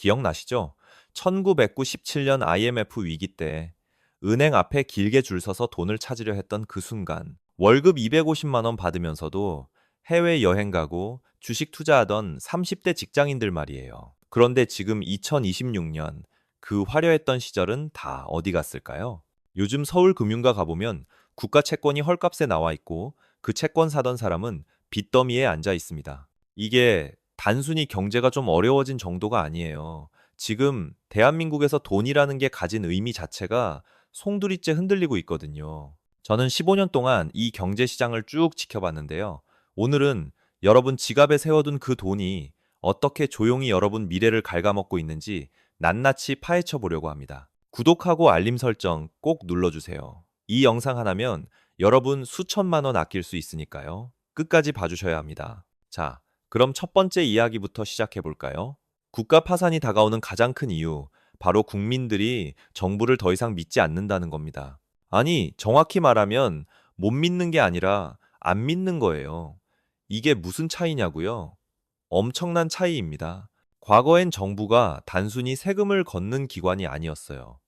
기억나시죠? 1997년 IMF 위기 때 은행 앞에 길게 줄 서서 돈을 찾으려 했던 그 순간 월급 250만 원 받으면서도 해외 여행 가고 주식 투자하던 30대 직장인들 말이에요. 그런데 지금 2026년 그 화려했던 시절은 다 어디 갔을까요? 요즘 서울 금융가 가보면 국가 채권이 헐값에 나와 있고 그 채권 사던 사람은 빚더미에 앉아 있습니다. 이게 단순히 경제가 좀 어려워진 정도가 아니에요. 지금 대한민국에서 돈이라는 게 가진 의미 자체가 송두리째 흔들리고 있거든요. 저는 15년 동안 이 경제 시장을 쭉 지켜봤는데요. 오늘은 여러분 지갑에 세워둔 그 돈이 어떻게 조용히 여러분 미래를 갉아먹고 있는지 낱낱이 파헤쳐 보려고 합니다. 구독하고 알림 설정 꼭 눌러주세요. 이 영상 하나면 여러분 수천만 원 아낄 수 있으니까요. 끝까지 봐주셔야 합니다. 자, 그럼 첫 번째 이야기부터 시작해 볼까요? 국가 파산이 다가오는 가장 큰 이유, 바로 국민들이 정부를 더 이상 믿지 않는다는 겁니다. 아니, 정확히 말하면 못 믿는 게 아니라 안 믿는 거예요. 이게 무슨 차이냐고요? 엄청난 차이입니다. 과거엔 정부가 단순히 세금을 걷는 기관이 아니었어요.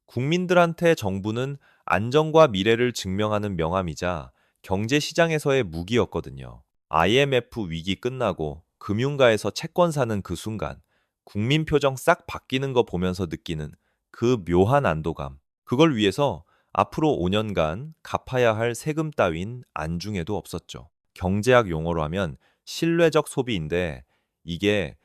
국민들한테 정부는 안정과 미래를 증명하는 명함이자 경제 시장에서의 무기였거든요. IMF 위기 끝나고 금융가에서 채권 사는 그 순간 국민 표정 싹 바뀌는 거 보면서 느끼는 그 묘한 안도감. 그걸 위해서 앞으로 5년간 갚아야 할 세금 따윈 안중에도 없었죠. 경제학 용어로 하면 신뢰적 소비인데 이게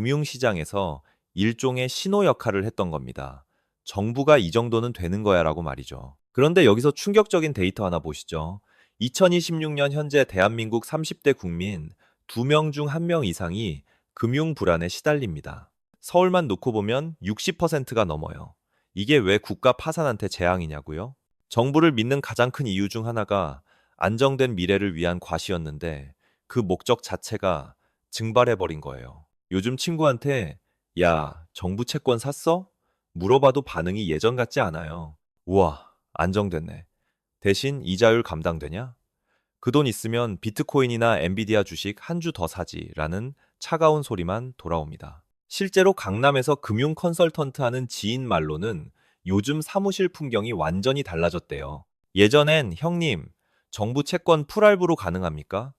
금융시장에서 일종의 신호 역할을 했던 겁니다. 정부가 이 정도는 되는 거야라고 말이죠. 그런데 여기서 충격적인 데이터 하나 보시죠. 2026년 현재 대한민국 30대 국민 2명 중 1명 이상이 금융 불안에 시달립니다. 서울만 놓고 보면 60%가 넘어요. 이게 왜 국가 파산한테 재앙이냐고요? 정부를 믿는 가장 큰 이유 중 하나가 안정된 미래를 위한 과시였는데 그 목적 자체가 증발해버린 거예요. 요즘 친구한테 야, 정부 채권 샀어? 물어봐도 반응이 예전 같지 않아요. 우와, 안정됐네. 대신 이자율 감당되냐? 그 돈 있으면 비트코인이나 엔비디아 주식 한 주 더 사지라는 차가운 소리만 돌아옵니다. 실제로 강남에서 금융 컨설턴트 하는 지인 말로는 요즘 사무실 풍경이 완전히 달라졌대요. 예전엔 형님, 정부 채권 풀할부로 가능합니까?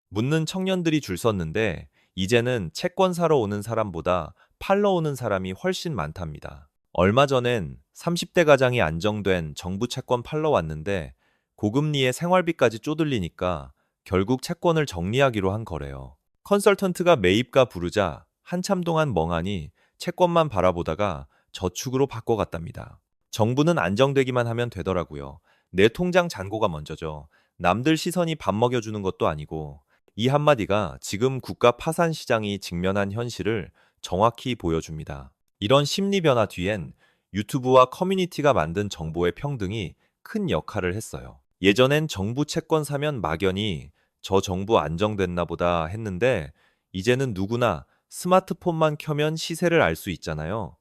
묻는 청년들이 줄 섰는데 이제는 채권 사러 오는 사람보다 팔러 오는 사람이 훨씬 많답니다. 얼마 전엔 30대 가장이 안정된 정부 채권 팔러 왔는데 고금리에 생활비까지 쪼들리니까 결국 채권을 정리하기로 한 거래요. 컨설턴트가 매입가 부르자 한참 동안 멍하니 채권만 바라보다가 저축으로 바꿔갔답니다. 정부는 안정되기만 하면 되더라고요. 내 통장 잔고가 먼저죠. 남들 시선이 밥 먹여주는 것도 아니고 이 한마디가 지금 국가 파산 시장이 직면한 현실을 정확히 보여줍니다. 이런 심리 변화 뒤엔 유튜브와 커뮤니티가 만든 정보의 평등이 큰 역할을 했어요. 예전엔 정부 채권 사면 막연히 저 정부 안정됐나 보다 했는데 이제는 누구나 스마트폰만 켜면 시세를 알 수 있잖아요.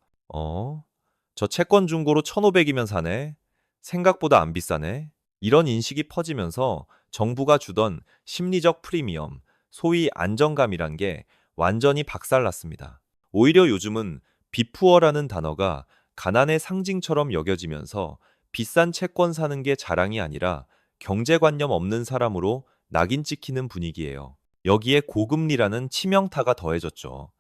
저 채권 중고로 1,500이면 사네. 생각보다 안 비싸네. 이런 인식이 퍼지면서 정부가 주던 심리적 프리미엄, 소위 안정감이란 게 완전히 박살났습니다. 오히려 요즘은 비푸어라는 단어가 가난의 상징처럼 여겨지면서 비싼 채권 사는 게 자랑이 아니라 경제관념 없는 사람으로 낙인 찍히는 분위기예요. 여기에 고금리라는 치명타가 더해졌죠.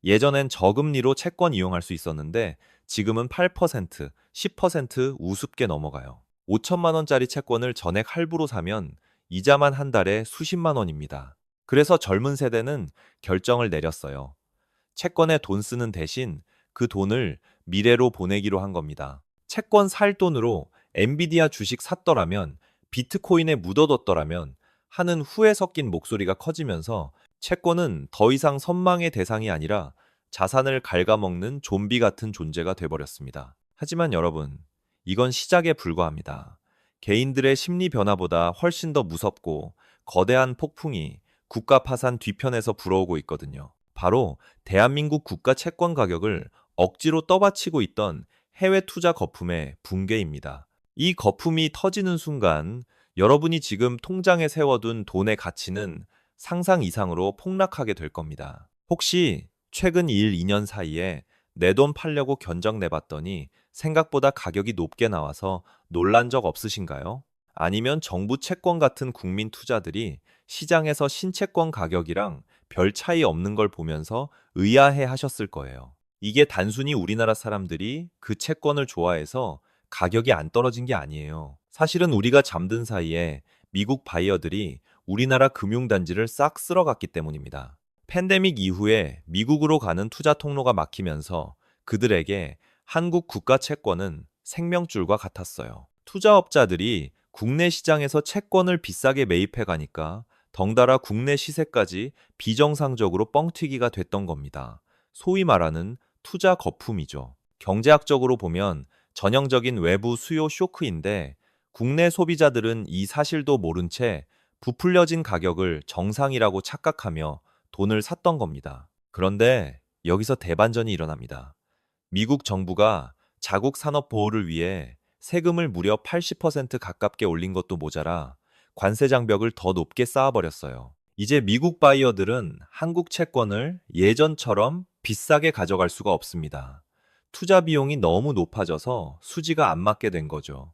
예전엔 저금리로 채권 이용할 수 있었는데 지금은 8%, 10% 우습게 넘어가요. 5천만 원짜리 채권을 전액 할부로 사면 이자만 한 달에 수십만 원입니다. 그래서 젊은 세대는 결정을 내렸어요. 채권에 돈 쓰는 대신 그 돈을 미래로 보내기로 한 겁니다. 채권 살 돈으로 엔비디아 주식 샀더라면, 비트코인에 묻어뒀더라면 하는 후회 섞인 목소리가 커지면서 채권은 더 이상 선망의 대상이 아니라 자산을 갉아먹는 좀비 같은 존재가 돼버렸습니다. 하지만 여러분, 이건 시작에 불과합니다. 개인들의 심리 변화보다 훨씬 더 무섭고 거대한 폭풍이 국가 파산 뒤편에서 불어오고 있거든요. 바로 대한민국 국가 채권 가격을 억지로 떠받치고 있던 해외 투자 거품의 붕괴입니다. 이 거품이 터지는 순간 여러분이 지금 통장에 세워둔 돈의 가치는 상상 이상으로 폭락하게 될 겁니다. 혹시 최근 1, 2년 사이에 내 돈 팔려고 견적 내봤더니 생각보다 가격이 높게 나와서 놀란 적 없으신가요? 아니면 정부 채권 같은 국민 투자들이 시장에서 신채권 가격이랑 별 차이 없는 걸 보면서 의아해 하셨을 거예요. 이게 단순히 우리나라 사람들이 그 채권을 좋아해서 가격이 안 떨어진 게 아니에요. 사실은 우리가 잠든 사이에 미국 바이어들이 우리나라 금융단지를 싹 쓸어갔기 때문입니다. 팬데믹 이후에 미국으로 가는 투자 통로가 막히면서 그들에게 한국 국가 채권은 생명줄과 같았어요. 투자업자들이 국내 시장에서 채권을 비싸게 매입해 가니까 덩달아 국내 시세까지 비정상적으로 뻥튀기가 됐던 겁니다. 소위 말하는 투자 거품이죠. 경제학적으로 보면 전형적인 외부 수요 쇼크인데 국내 소비자들은 이 사실도 모른 채 부풀려진 가격을 정상이라고 착각하며 돈을 샀던 겁니다. 그런데 여기서 대반전이 일어납니다. 미국 정부가 자국 산업 보호를 위해 세금을 무려 80% 가깝게 올린 것도 모자라 관세 장벽을 더 높게 쌓아버렸어요. 이제 미국 바이어들은 한국 채권을 예전처럼 비싸게 가져갈 수가 없습니다. 투자 비용이 너무 높아져서 수지가 안 맞게 된 거죠.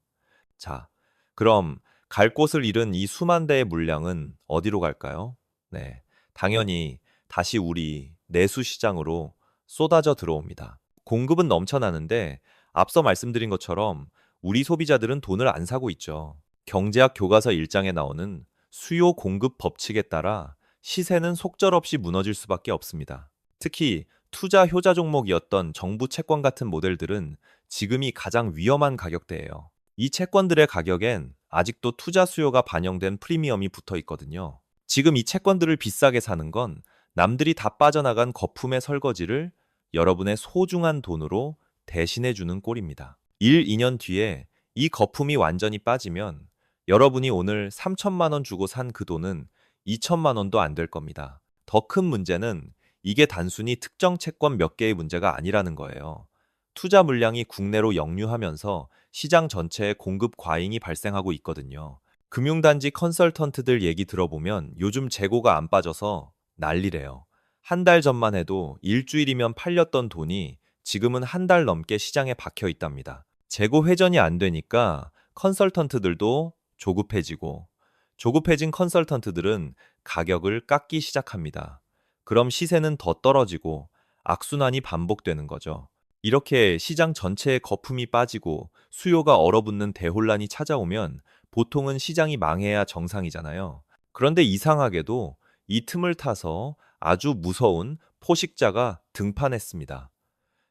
자, 그럼 갈 곳을 잃은 이 수만 대의 물량은 어디로 갈까요? 네, 당연히 다시 우리 내수 시장으로 쏟아져 들어옵니다. 공급은 넘쳐나는데 앞서 말씀드린 것처럼 우리 소비자들은 돈을 안 사고 있죠. 경제학 교과서 1장에 나오는 수요 공급 법칙에 따라 시세는 속절없이 무너질 수밖에 없습니다. 특히 투자 효자 종목이었던 정부 채권 같은 모델들은 지금이 가장 위험한 가격대예요. 이 채권들의 가격엔 아직도 투자 수요가 반영된 프리미엄이 붙어 있거든요. 지금 이 채권들을 비싸게 사는 건 남들이 다 빠져나간 거품의 설거지를 여러분의 소중한 돈으로 대신해 주는 꼴입니다. 1, 2년 뒤에 이 거품이 완전히 빠지면 여러분이 오늘 3천만 원 주고 산 그 돈은 2천만 원도 안 될 겁니다. 더 큰 문제는 이게 단순히 특정 채권 몇 개의 문제가 아니라는 거예요. 투자 물량이 국내로 역류하면서 시장 전체에 공급 과잉이 발생하고 있거든요. 금융단지 컨설턴트들 얘기 들어보면 요즘 재고가 안 빠져서 난리래요. 한 달 전만 해도 일주일이면 팔렸던 돈이 지금은 한 달 넘게 시장에 박혀 있답니다. 재고 회전이 안 되니까 컨설턴트들도 조급해지고 조급해진 컨설턴트들은 가격을 깎기 시작합니다. 그럼 시세는 더 떨어지고 악순환이 반복되는 거죠. 이렇게 시장 전체에 거품이 빠지고 수요가 얼어붙는 대혼란이 찾아오면 보통은 시장이 망해야 정상이잖아요. 그런데 이상하게도 이 틈을 타서 아주 무서운 포식자가 등판했습니다.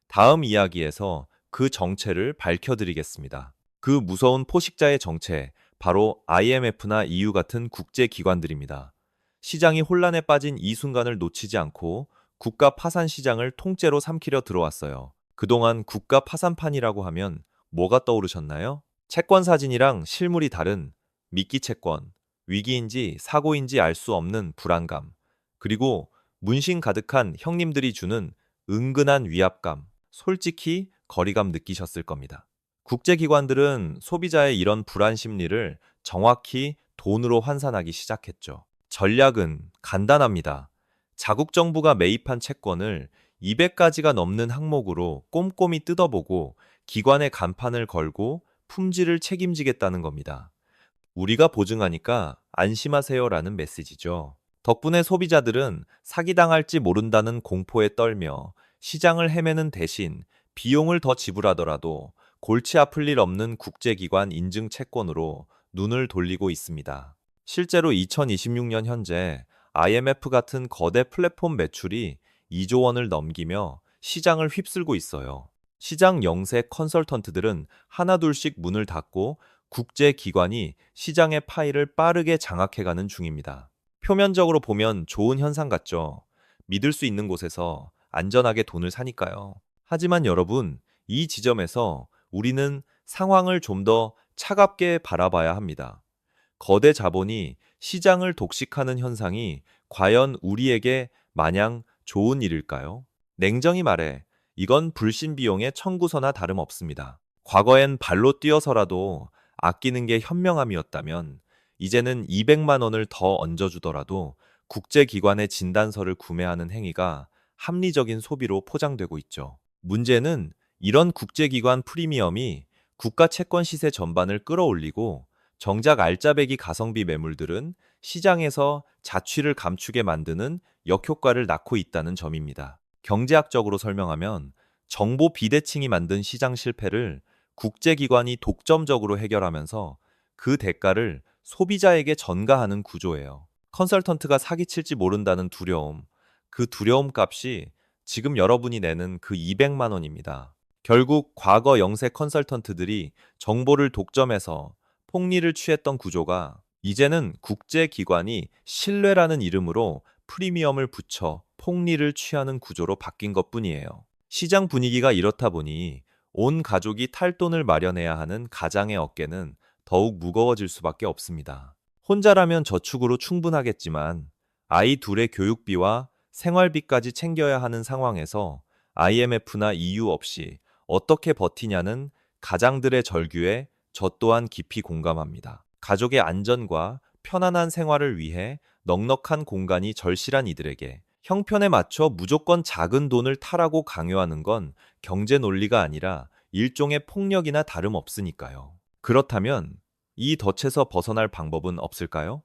다음 이야기에서 그 정체를 밝혀드리겠습니다. 그 무서운 포식자의 정체, 바로 IMF나 EU 같은 국제기관들입니다. 시장이 혼란에 빠진 이 순간을 놓치지 않고 국가 파산 시장을 통째로 삼키려 들어왔어요. 그동안 국가 파산판이라고 하면 뭐가 떠오르셨나요? 채권 사진이랑 실물이 다른 미끼 채권, 위기인지 사고인지 알 수 없는 불안감, 그리고 문신 가득한 형님들이 주는 은근한 위압감, 솔직히 거리감 느끼셨을 겁니다. 국제기관들은 소비자의 이런 불안 심리를 정확히 돈으로 환산하기 시작했죠. 전략은 간단합니다. 자국 정부가 매입한 채권을 200가지가 넘는 항목으로 꼼꼼히 뜯어보고 기관의 간판을 걸고 품질을 책임지겠다는 겁니다. 우리가 보증하니까 안심하세요라는 메시지죠. 덕분에 소비자들은 사기당할지 모른다는 공포에 떨며 시장을 헤매는 대신 비용을 더 지불하더라도 골치 아플 일 없는 국제기관 인증 채권으로 눈을 돌리고 있습니다. 실제로 2026년 현재 IMF 같은 거대 플랫폼 매출이 2조 원을 넘기며 시장을 휩쓸고 있어요. 시장 영세 컨설턴트들은 하나둘씩 문을 닫고 국제기관이 시장의 파일을 빠르게 장악해가는 중입니다. 표면적으로 보면 좋은 현상 같죠. 믿을 수 있는 곳에서 안전하게 돈을 사니까요. 하지만 여러분, 이 지점에서 우리는 상황을 좀 더 차갑게 바라봐야 합니다. 거대 자본이 시장을 독식하는 현상이 과연 우리에게 마냥 좋은 일일까요? 냉정히 말해, 이건 불신 비용의 청구서나 다름없습니다. 과거엔 발로 뛰어서라도 아끼는 게 현명함이었다면, 이제는 200만 원을 더 얹어주더라도 국제기관의 진단서를 구매하는 행위가 합리적인 소비로 포장되고 있죠. 문제는 이런 국제기관 프리미엄이 국가 채권 시세 전반을 끌어올리고 정작 알짜배기 가성비 매물들은 시장에서 자취를 감추게 만드는 역효과를 낳고 있다는 점입니다. 경제학적으로 설명하면 정보 비대칭이 만든 시장 실패를 국제기관이 독점적으로 해결하면서 그 대가를 소비자에게 전가하는 구조예요. 컨설턴트가 사기칠지 모른다는 두려움, 그 두려움 값이 지금 여러분이 내는 그 200만 원입니다. 결국 과거 영세 컨설턴트들이 정보를 독점해서 폭리를 취했던 구조가 이제는 국제기관이 신뢰라는 이름으로 프리미엄을 붙여 폭리를 취하는 구조로 바뀐 것뿐이에요. 시장 분위기가 이렇다 보니 온 가족이 탈돈을 마련해야 하는 가장의 어깨는 더욱 무거워질 수밖에 없습니다. 혼자라면 저축으로 충분하겠지만 아이 둘의 교육비와 생활비까지 챙겨야 하는 상황에서 IMF나 EU 없이 어떻게 버티냐는 가장들의 절규에 저 또한 깊이 공감합니다. 가족의 안전과 편안한 생활을 위해 넉넉한 공간이 절실한 이들에게 형편에 맞춰 무조건 작은 돈을 타라고 강요하는 건 경제 논리가 아니라 일종의 폭력이나 다름없으니까요. 그렇다면 이 덫에서 벗어날 방법은 없을까요?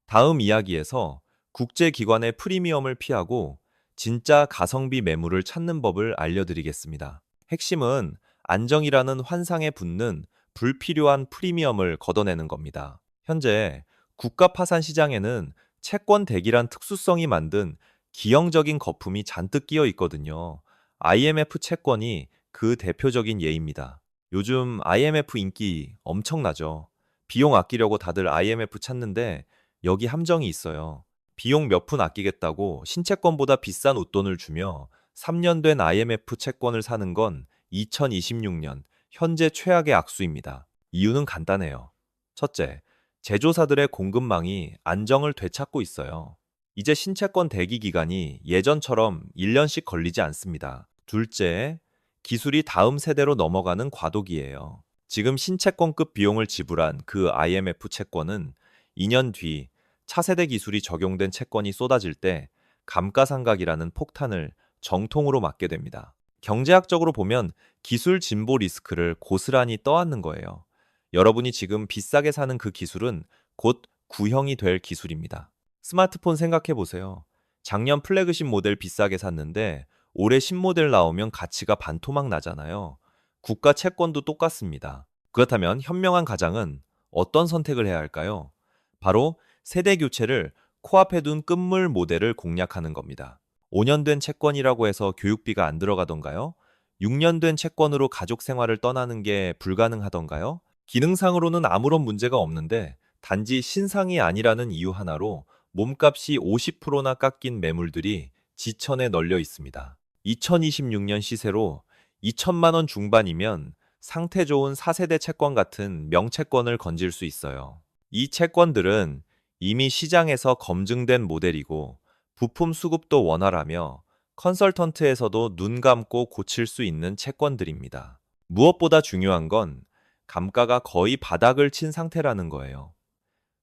다음 이야기에서 국제기관의 프리미엄을 피하고 진짜 가성비 매물을 찾는 법을 알려드리겠습니다. 핵심은 안정이라는 환상에 붙는 불필요한 프리미엄을 걷어내는 겁니다. 현재 국가 파산 시장에는 채권 대기란 특수성이 만든 기형적인 거품이 잔뜩 끼어 있거든요. IMF 채권이 그 대표적인 예입니다. 요즘 IMF 인기 엄청나죠. 비용 아끼려고 다들 IMF 찾는데 여기 함정이 있어요. 비용 몇 푼 아끼겠다고 신채권보다 비싼 웃돈을 주며 3년 된 IMF 채권을 사는 건 2026년 현재 최악의 악수입니다. 이유는 간단해요. 첫째, 제조사들의 공급망이 안정을 되찾고 있어요. 이제 신채권 대기 기간이 예전처럼 1년씩 걸리지 않습니다. 둘째, 기술이 다음 세대로 넘어가는 과도기예요. 지금 신채권급 비용을 지불한 그 IMF 채권은 2년 뒤 차세대 기술이 적용된 채권이 쏟아질 때 감가상각이라는 폭탄을 정통으로 맞게 됩니다. 경제학적으로 보면 기술 진보 리스크를 고스란히 떠안는 거예요. 여러분이 지금 비싸게 사는 그 기술은 곧 구형이 될 기술입니다. 스마트폰 생각해 보세요. 작년 플래그십 모델 비싸게 샀는데 올해 신모델 나오면 가치가 반토막 나잖아요. 국가 채권도 똑같습니다. 그렇다면 현명한 가장은 어떤 선택을 해야 할까요? 바로 세대 교체를 코앞에 둔 끝물 모델을 공략하는 겁니다. 5년 된 채권이라고 해서 교육비가 안 들어가던가요? 6년 된 채권으로 가족 생활을 떠나는 게 불가능하던가요? 기능상으로는 아무런 문제가 없는데 단지 신상이 아니라는 이유 하나로 몸값이 50%나 깎인 매물들이 지천에 널려 있습니다. 2026년 시세로 2천만 원 중반이면 상태 좋은 4세대 채권 같은 명채권을 건질 수 있어요. 이 채권들은 이미 시장에서 검증된 모델이고 부품 수급도 원활하며 컨설턴트에서도 눈 감고 고칠 수 있는 채권들입니다. 무엇보다 중요한 건 감가가 거의 바닥을 친 상태라는 거예요.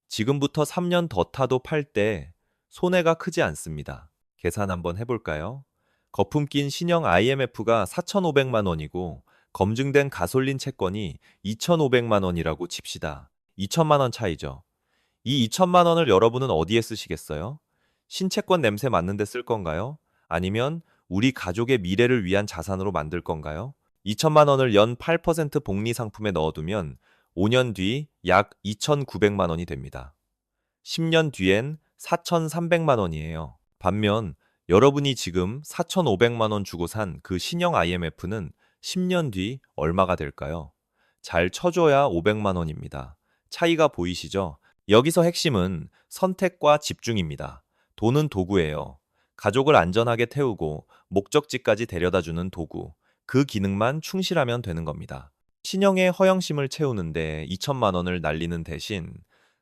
지금부터 3년 더 타도 팔 때 손해가 크지 않습니다. 계산 한번 해볼까요? 거품 낀 신형 IMF가 4,500만 원이고 검증된 가솔린 채권이 2,500만 원이라고 칩시다. 2천만 원 차이죠. 이 2천만 원을 여러분은 어디에 쓰시겠어요? 신채권 냄새 맡는 데 쓸 건가요? 아니면 우리 가족의 미래를 위한 자산으로 만들 건가요? 2천만 원을 연 8% 복리 상품에 넣어두면 5년 뒤 약 2,900만 원이 됩니다. 10년 뒤엔 4,300만 원이에요. 반면 여러분이 지금 4,500만 원 주고 산 그 신형 IMF는 10년 뒤 얼마가 될까요? 잘 쳐줘야 500만 원입니다. 차이가 보이시죠? 여기서 핵심은 선택과 집중입니다. 돈은 도구예요. 가족을 안전하게 태우고 목적지까지 데려다주는 도구. 그 기능만 충실하면 되는 겁니다. 신형의 허영심을 채우는데 2천만 원을 날리는 대신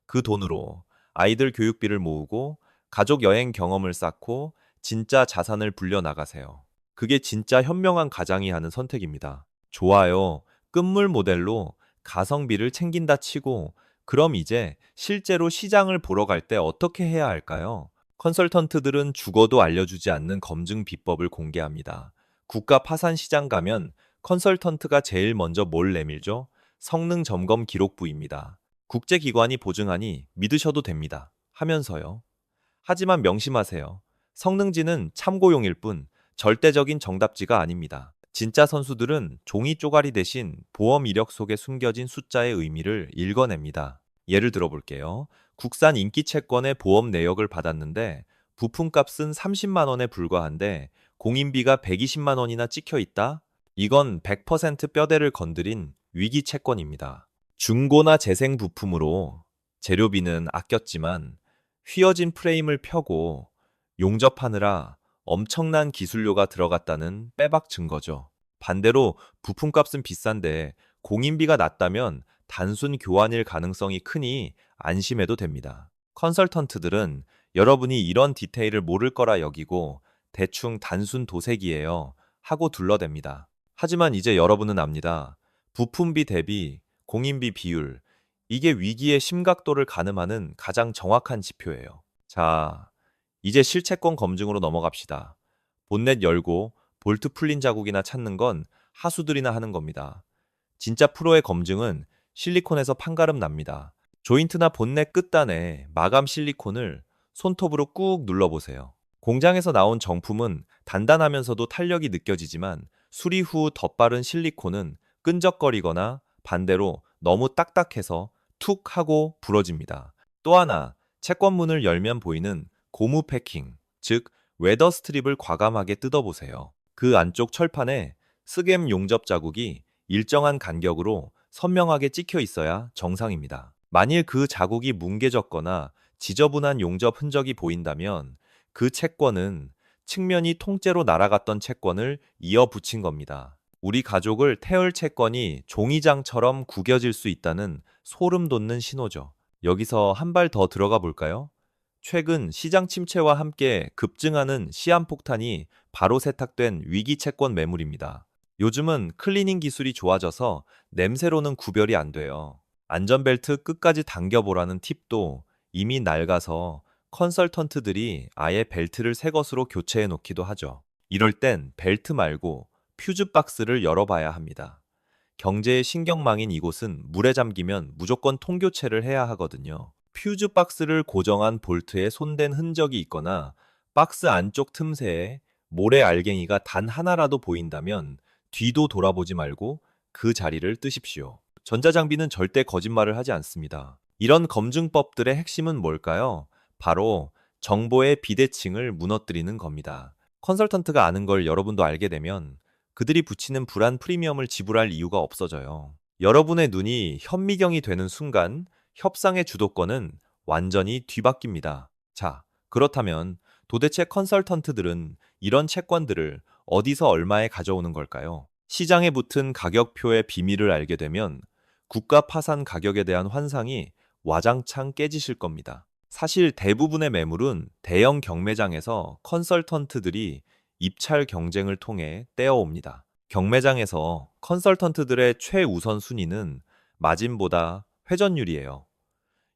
그 돈으로 아이들 교육비를 모으고 가족 여행 경험을 쌓고 진짜 자산을 불려나가세요. 그게 진짜 현명한 가장이 하는 선택입니다. 좋아요. 끝물 모델로 가성비를 챙긴다 치고 그럼 이제 실제로 시장을 보러 갈 때 어떻게 해야 할까요? 컨설턴트들은 죽어도 알려주지 않는 검증 비법을 공개합니다. 국가 파산 시장 가면 컨설턴트가 제일 먼저 뭘 내밀죠? 성능 점검 기록부입니다. 국제기관이 보증하니 믿으셔도 됩니다. 하면서요. 하지만 명심하세요. 성능지는 참고용일 뿐 절대적인 정답지가 아닙니다. 진짜 선수들은 종이 쪼가리 대신 보험 이력 속에 숨겨진 숫자의 의미를 읽어냅니다. 예를 들어볼게요. 국산 인기 채권의 보험 내역을 받았는데 부품값은 30만 원에 불과한데 공인비가 120만 원이나 찍혀 있다? 이건 100% 뼈대를 건드린 위기 채권입니다. 중고나 재생 부품으로 재료비는 아꼈지만 휘어진 프레임을 펴고 용접하느라 엄청난 기술료가 들어갔다는 빼박 증거죠. 반대로 부품값은 비싼데 공인비가 낮다면 단순 교환일 가능성이 크니 안심해도 됩니다. 컨설턴트들은 여러분이 이런 디테일을 모를 거라 여기고 대충 단순 도색이에요 하고 둘러댑니다. 하지만 이제 여러분은 압니다. 부품비 대비 공인비 비율, 이게 위기의 심각도를 가늠하는 가장 정확한 지표예요. 자, 이제 실채권 검증으로 넘어갑시다. 본넷 열고 볼트 풀린 자국이나 찾는 건 하수들이나 하는 겁니다. 진짜 프로의 검증은 실리콘에서 판가름 납니다. 조인트나 본넷 끝단에 마감 실리콘을 손톱으로 꾹 눌러보세요. 공장에서 나온 정품은 단단하면서도 탄력이 느껴지지만 수리 후 덧바른 실리콘은 끈적거리거나 반대로 너무 딱딱해서 툭 하고 부러집니다. 또 하나, 채권문을 열면 보이는 고무 패킹, 즉 웨더 스트립을 과감하게 뜯어보세요. 그 안쪽 철판에 스겜 용접 자국이 일정한 간격으로 선명하게 찍혀 있어야 정상입니다. 만일 그 자국이 뭉개졌거나 지저분한 용접 흔적이 보인다면 그 채권은 측면이 통째로 날아갔던 채권을 이어 붙인 겁니다. 우리 가족을 태울 채권이 종이장처럼 구겨질 수 있다는 소름 돋는 신호죠. 여기서 한 발 더 들어가 볼까요? 최근 시장 침체와 함께 급증하는 시한폭탄이 바로 세탁된 위기 채권 매물입니다. 요즘은 클리닝 기술이 좋아져서 냄새로는 구별이 안 돼요. 안전벨트 끝까지 당겨보라는 팁도 이미 낡아서 컨설턴트들이 아예 벨트를 새 것으로 교체해 놓기도 하죠. 이럴 땐 벨트 말고 퓨즈 박스를 열어봐야 합니다. 경제의 신경망인 이곳은 물에 잠기면 무조건 통교체를 해야 하거든요. 퓨즈 박스를 고정한 볼트에 손댄 흔적이 있거나 박스 안쪽 틈새에 모래 알갱이가 단 하나라도 보인다면 뒤도 돌아보지 말고 그 자리를 뜨십시오. 전자장비는 절대 거짓말을 하지 않습니다. 이런 검증법들의 핵심은 뭘까요? 바로 정보의 비대칭을 무너뜨리는 겁니다. 컨설턴트가 아는 걸 여러분도 알게 되면 그들이 붙이는 불안 프리미엄을 지불할 이유가 없어져요. 여러분의 눈이 현미경이 되는 순간 협상의 주도권은 완전히 뒤바뀝니다. 자, 그렇다면 도대체 컨설턴트들은 이런 채권들을 어디서 얼마에 가져오는 걸까요? 시장에 붙은 가격표의 비밀을 알게 되면 국가 파산 가격에 대한 환상이 와장창 깨지실 겁니다. 사실 대부분의 매물은 대형 경매장에서 컨설턴트들이 입찰 경쟁을 통해 떼어옵니다. 경매장에서 컨설턴트들의 최우선 순위는 마진보다 회전율이에요.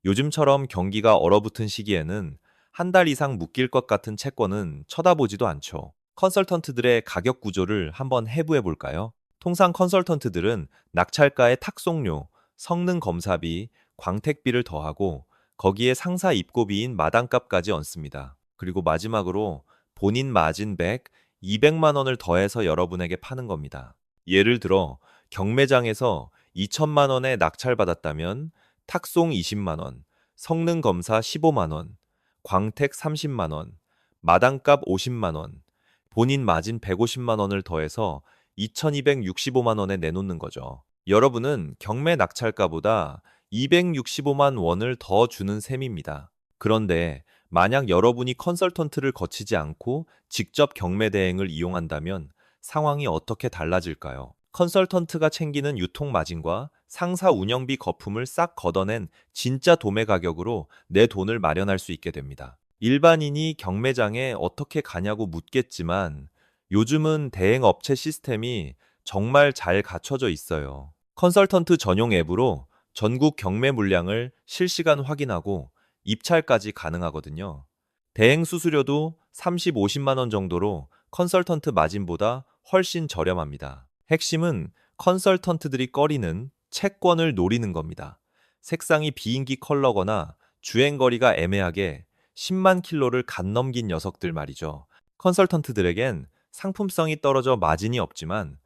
요즘처럼 경기가 얼어붙은 시기에는 한 달 이상 묶일 것 같은 채권은 쳐다보지도 않죠. 컨설턴트들의 가격 구조를 한번 해부해 볼까요? 통상 컨설턴트들은 낙찰가의 탁송료, 성능 검사비, 광택비를 더하고 거기에 상사 입고비인 마당값까지 얹습니다. 그리고 마지막으로 본인 마진 100, 200만 원을 더해서 여러분에게 파는 겁니다. 예를 들어 경매장에서 2천만 원에 낙찰받았다면 탁송 20만 원, 성능 검사 15만 원, 광택 30만 원, 마당값 50만 원, 본인 마진 150만 원을 더해서 2,265만 원에 내놓는 거죠. 여러분은 경매 낙찰가보다 265만 원을 더 주는 셈입니다. 그런데 만약 여러분이 컨설턴트를 거치지 않고 직접 경매 대행을 이용한다면 상황이 어떻게 달라질까요? 컨설턴트가 챙기는 유통 마진과 상사 운영비 거품을 싹 걷어낸 진짜 도매 가격으로 내 돈을 마련할 수 있게 됩니다. 일반인이 경매장에 어떻게 가냐고 묻겠지만 요즘은 대행 업체 시스템이 정말 잘 갖춰져 있어요. 컨설턴트 전용 앱으로 전국 경매 물량을 실시간 확인하고 입찰까지 가능하거든요. 대행 수수료도 30, 50만 원 정도로 컨설턴트 마진보다 훨씬 저렴합니다. 핵심은 컨설턴트들이 꺼리는 채권을 노리는 겁니다. 색상이 비인기 컬러거나 주행거리가 애매하게 10만 킬로를 간 넘긴 녀석들 말이죠. 컨설턴트들에겐 상품성이 떨어져 마진이 없지만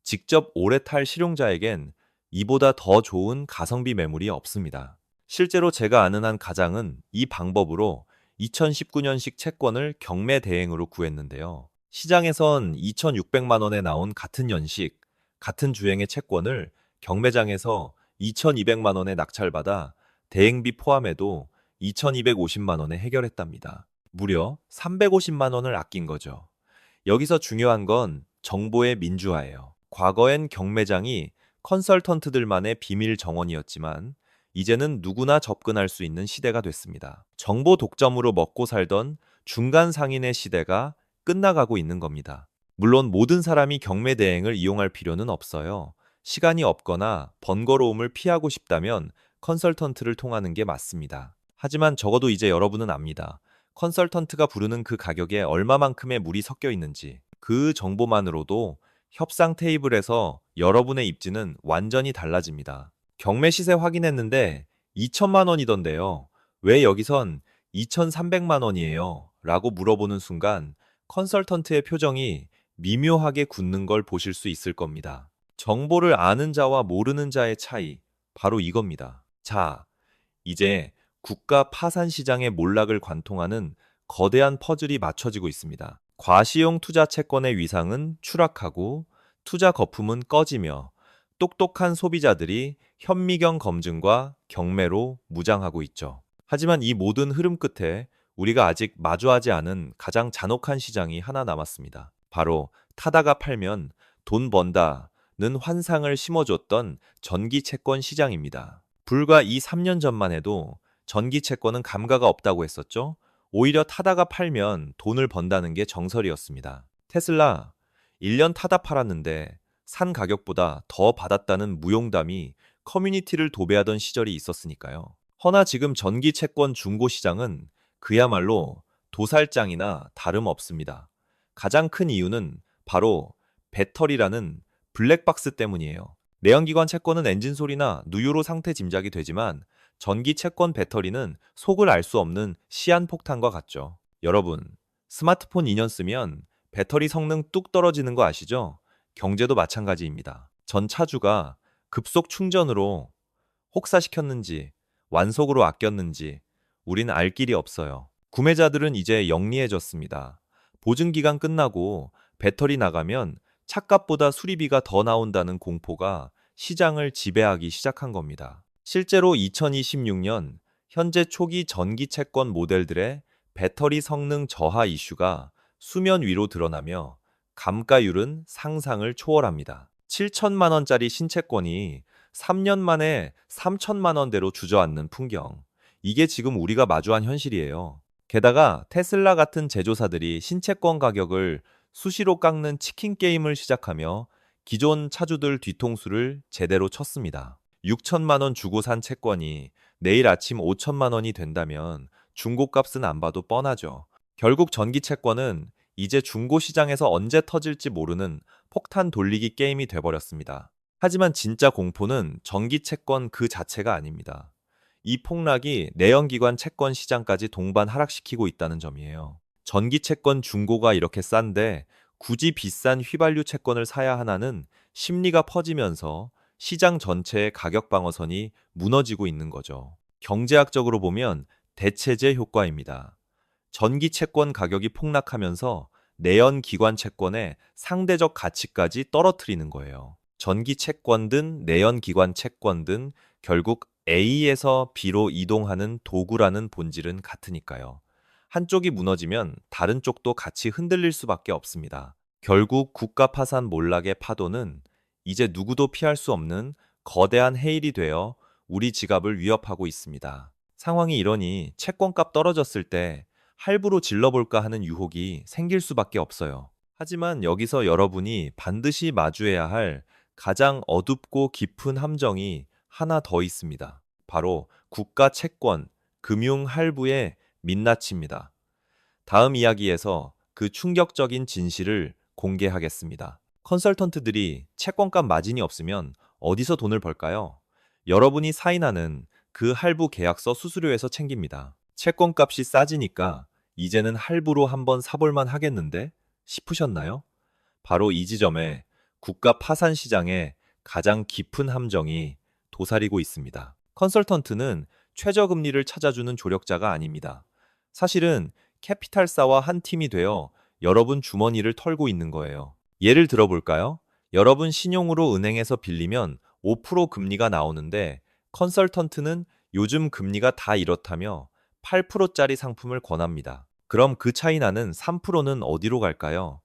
직접 오래 탈 실용자에겐 이보다 더 좋은 가성비 매물이 없습니다. 실제로 제가 아는 한 가장은 이 방법으로 2019년식 채권을 경매 대행으로 구했는데요. 시장에선 2,600만 원에 나온 같은 연식, 같은 주행의 채권을 경매장에서 2,200만 원에 낙찰받아 대행비 포함해도 2,250만 원에 해결했답니다. 무려 350만 원을 아낀 거죠. 여기서 중요한 건 정보의 민주화예요. 과거엔 경매장이 컨설턴트들만의 비밀 정원이었지만 이제는 누구나 접근할 수 있는 시대가 됐습니다. 정보 독점으로 먹고 살던 중간 상인의 시대가 끝나가고 있는 겁니다. 물론 모든 사람이 경매 대행을 이용할 필요는 없어요. 시간이 없거나 번거로움을 피하고 싶다면 컨설턴트를 통하는 게 맞습니다. 하지만 적어도 이제 여러분은 압니다. 컨설턴트가 부르는 그 가격에 얼마만큼의 물이 섞여 있는지, 그 정보만으로도 협상 테이블에서 여러분의 입지는 완전히 달라집니다. 경매 시세 확인했는데 2천만 원이던데요. 왜 여기선 2,300만 원이에요? 라고 물어보는 순간 컨설턴트의 표정이 미묘하게 굳는 걸 보실 수 있을 겁니다. 정보를 아는 자와 모르는 자의 차이, 바로 이겁니다. 자, 이제 국가 파산 시장의 몰락을 관통하는 거대한 퍼즐이 맞춰지고 있습니다. 과시용 투자 채권의 위상은 추락하고 투자 거품은 꺼지며 똑똑한 소비자들이 현미경 검증과 경매로 무장하고 있죠. 하지만 이 모든 흐름 끝에 우리가 아직 마주하지 않은 가장 잔혹한 시장이 하나 남았습니다. 바로 타다가 팔면 돈 번다는 환상을 심어줬던 전기 채권 시장입니다. 불과 이 3년 전만 해도 전기 채권은 감가가 없다고 했었죠. 오히려 타다가 팔면 돈을 번다는 게 정설이었습니다. 테슬라 1년 타다 팔았는데 산 가격보다 더 받았다는 무용담이 커뮤니티를 도배하던 시절이 있었으니까요. 허나 지금 전기 채권 중고 시장은 그야말로 도살장이나 다름없습니다. 가장 큰 이유는 바로 배터리라는 블랙박스 때문이에요. 내연기관 채권은 엔진 소리나 누유로 상태 짐작이 되지만 전기 채권 배터리는 속을 알 수 없는 시한폭탄과 같죠. 여러분, 스마트폰 2년 쓰면 배터리 성능 뚝 떨어지는 거 아시죠? 경제도 마찬가지입니다. 전 차주가 급속 충전으로 혹사시켰는지 완속으로 아꼈는지 우린 알 길이 없어요. 구매자들은 이제 영리해졌습니다. 보증기간 끝나고 배터리 나가면 차값보다 수리비가 더 나온다는 공포가 시장을 지배하기 시작한 겁니다. 실제로 2026년 현재 초기 전기 채권 모델들의 배터리 성능 저하 이슈가 수면 위로 드러나며 감가율은 상상을 초월합니다. 7천만 원짜리 신채권이 3년 만에 3천만 원대로 주저앉는 풍경. 이게 지금 우리가 마주한 현실이에요. 게다가 테슬라 같은 제조사들이 신채권 가격을 수시로 깎는 치킨 게임을 시작하며 기존 차주들 뒤통수를 제대로 쳤습니다. 6천만 원 주고 산 채권이 내일 아침 5천만 원이 된다면 중고값은 안 봐도 뻔하죠. 결국 전기 채권은 이제 중고 시장에서 언제 터질지 모르는 폭탄 돌리기 게임이 돼버렸습니다. 하지만 진짜 공포는 전기 채권 그 자체가 아닙니다. 이 폭락이 내연기관 채권 시장까지 동반 하락시키고 있다는 점이에요. 전기 채권 중고가 이렇게 싼데 굳이 비싼 휘발유 채권을 사야 하나는 심리가 퍼지면서 시장 전체의 가격 방어선이 무너지고 있는 거죠. 경제학적으로 보면 대체제 효과입니다. 전기 채권 가격이 폭락하면서 내연 기관 채권의 상대적 가치까지 떨어뜨리는 거예요. 전기 채권든 내연 기관 채권든 결국 A에서 B로 이동하는 도구라는 본질은 같으니까요. 한쪽이 무너지면 다른 쪽도 같이 흔들릴 수밖에 없습니다. 결국 국가 파산 몰락의 파도는 이제 누구도 피할 수 없는 거대한 해일이 되어 우리 지갑을 위협하고 있습니다. 상황이 이러니 채권값 떨어졌을 때 할부로 질러볼까 하는 유혹이 생길 수밖에 없어요. 하지만 여기서 여러분이 반드시 마주해야 할 가장 어둡고 깊은 함정이 하나 더 있습니다. 바로 국가 채권, 금융 할부의 민낯입니다. 다음 이야기에서 그 충격적인 진실을 공개하겠습니다. 컨설턴트들이 채권값 마진이 없으면 어디서 돈을 벌까요? 여러분이 사인하는 그 할부 계약서 수수료에서 챙깁니다. 채권값이 싸지니까 이제는 할부로 한번 사볼만 하겠는데 싶으셨나요? 바로 이 지점에 국가 파산 시장의 가장 깊은 함정이 도사리고 있습니다. 컨설턴트는 최저금리를 찾아주는 조력자가 아닙니다. 사실은 캐피탈사와 한 팀이 되어 여러분 주머니를 털고 있는 거예요. 예를 들어볼까요? 여러분 신용으로 은행에서 빌리면 5% 금리가 나오는데 컨설턴트는 요즘 금리가 다 이렇다며 8%짜리 상품을 권합니다. 그럼 그 차이 나는 3%는 어디로 갈까요?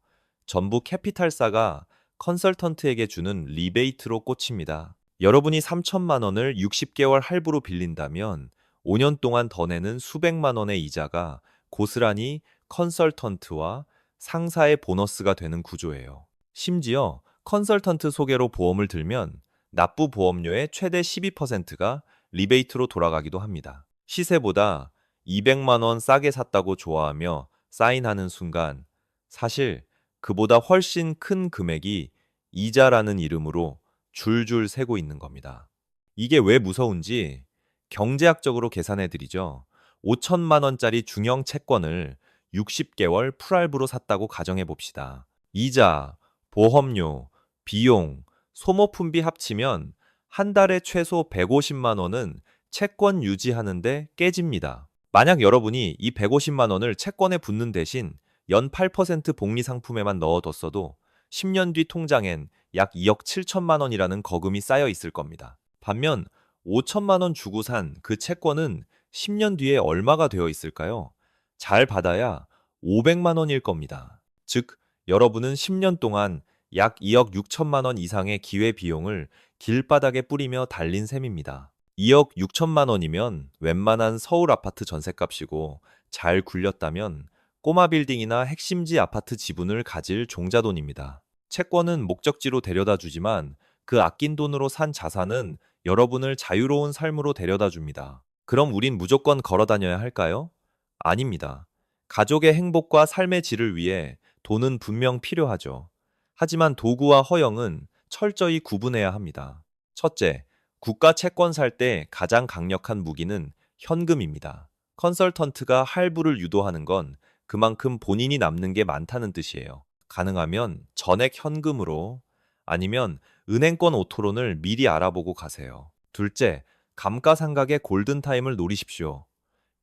전부 캐피탈사가 컨설턴트에게 주는 리베이트로 꽂힙니다. 여러분이 3천만 원을 60개월 할부로 빌린다면 5년 동안 더 내는 수백만 원의 이자가 고스란히 컨설턴트와 상사의 보너스가 되는 구조예요. 심지어 컨설턴트 소개로 보험을 들면 납부 보험료의 최대 12%가 리베이트로 돌아가기도 합니다. 시세보다 200만 원 싸게 샀다고 좋아하며 사인하는 순간 사실 그보다 훨씬 큰 금액이 이자라는 이름으로 줄줄 새고 있는 겁니다. 이게 왜 무서운지 경제학적으로 계산해 드리죠. 5천만 원짜리 중형 채권을 60개월 풀할부로 샀다고 가정해 봅시다. 이자, 보험료, 비용, 소모품비 합치면 한 달에 최소 150만 원은 채권 유지하는데 깨집니다. 만약 여러분이 이 150만 원을 채권에 붓는 대신 연 8% 복리 상품에만 넣어뒀어도 10년 뒤 통장엔 약 2억 7천만 원이라는 거금이 쌓여 있을 겁니다. 반면 5천만 원 주고 산 그 채권은 10년 뒤에 얼마가 되어 있을까요? 잘 받아야 500만 원일 겁니다. 즉, 여러분은 10년 동안 약 2억 6천만 원 이상의 기회 비용을 길바닥에 뿌리며 달린 셈입니다. 2억 6천만 원이면 웬만한 서울 아파트 전셋값이고 잘 굴렸다면 꼬마 빌딩이나 핵심지 아파트 지분을 가질 종자돈입니다. 채권은 목적지로 데려다 주지만 그 아낀 돈으로 산 자산은 여러분을 자유로운 삶으로 데려다 줍니다. 그럼 우린 무조건 걸어 다녀야 할까요? 아닙니다. 가족의 행복과 삶의 질을 위해 돈은 분명 필요하죠. 하지만 도구와 허영은 철저히 구분해야 합니다. 첫째, 국가 채권 살 때 가장 강력한 무기는 현금입니다. 컨설턴트가 할부를 유도하는 건 그만큼 본인이 남는 게 많다는 뜻이에요. 가능하면 전액 현금으로 아니면 은행권 오토론을 미리 알아보고 가세요. 둘째, 감가상각의 골든타임을 노리십시오.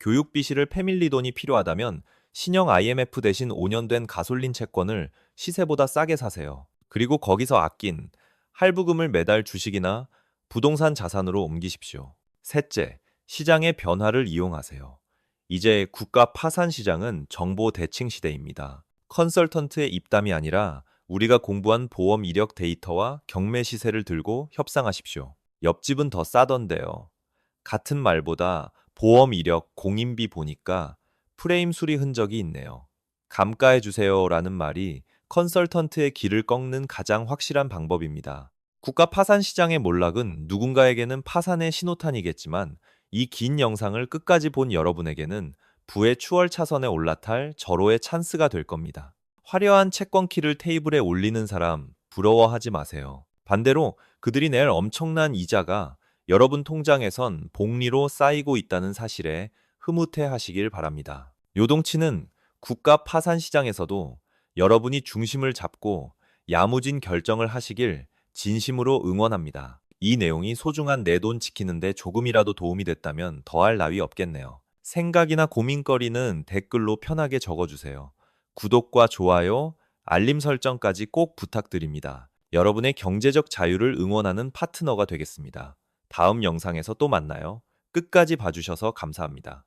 교육비 실을 패밀리 돈이 필요하다면 신형 IMF 대신 5년 된 가솔린 채권을 시세보다 싸게 사세요. 그리고 거기서 아낀 할부금을 매달 주식이나 부동산 자산으로 옮기십시오. 셋째, 시장의 변화를 이용하세요. 이제 국가 파산 시장은 정보 대칭 시대입니다. 컨설턴트의 입담이 아니라 우리가 공부한 보험 이력 데이터와 경매 시세를 들고 협상하십시오. 옆집은 더 싸던데요. 같은 말보다 보험 이력, 공인비 보니까 프레임 수리 흔적이 있네요. 감가해 주세요라는 말이 컨설턴트의 길을 꺾는 가장 확실한 방법입니다. 국가 파산 시장의 몰락은 누군가에게는 파산의 신호탄이겠지만 이 긴 영상을 끝까지 본 여러분에게는 부의 추월 차선에 올라탈 절호의 찬스가 될 겁니다. 화려한 채권 키를 테이블에 올리는 사람 부러워하지 마세요. 반대로 그들이 낼 엄청난 이자가 여러분 통장에선 복리로 쌓이고 있다는 사실에 흐뭇해 하시길 바랍니다. 요동치는 국가 파산 시장에서도 여러분이 중심을 잡고 야무진 결정을 하시길 진심으로 응원합니다. 이 내용이 소중한 내 돈 지키는데 조금이라도 도움이 됐다면 더할 나위 없겠네요. 생각이나 고민거리는 댓글로 편하게 적어주세요. 구독과 좋아요, 알림 설정까지 꼭 부탁드립니다. 여러분의 경제적 자유를 응원하는 파트너가 되겠습니다. 다음 영상에서 또 만나요. 끝까지 봐주셔서 감사합니다.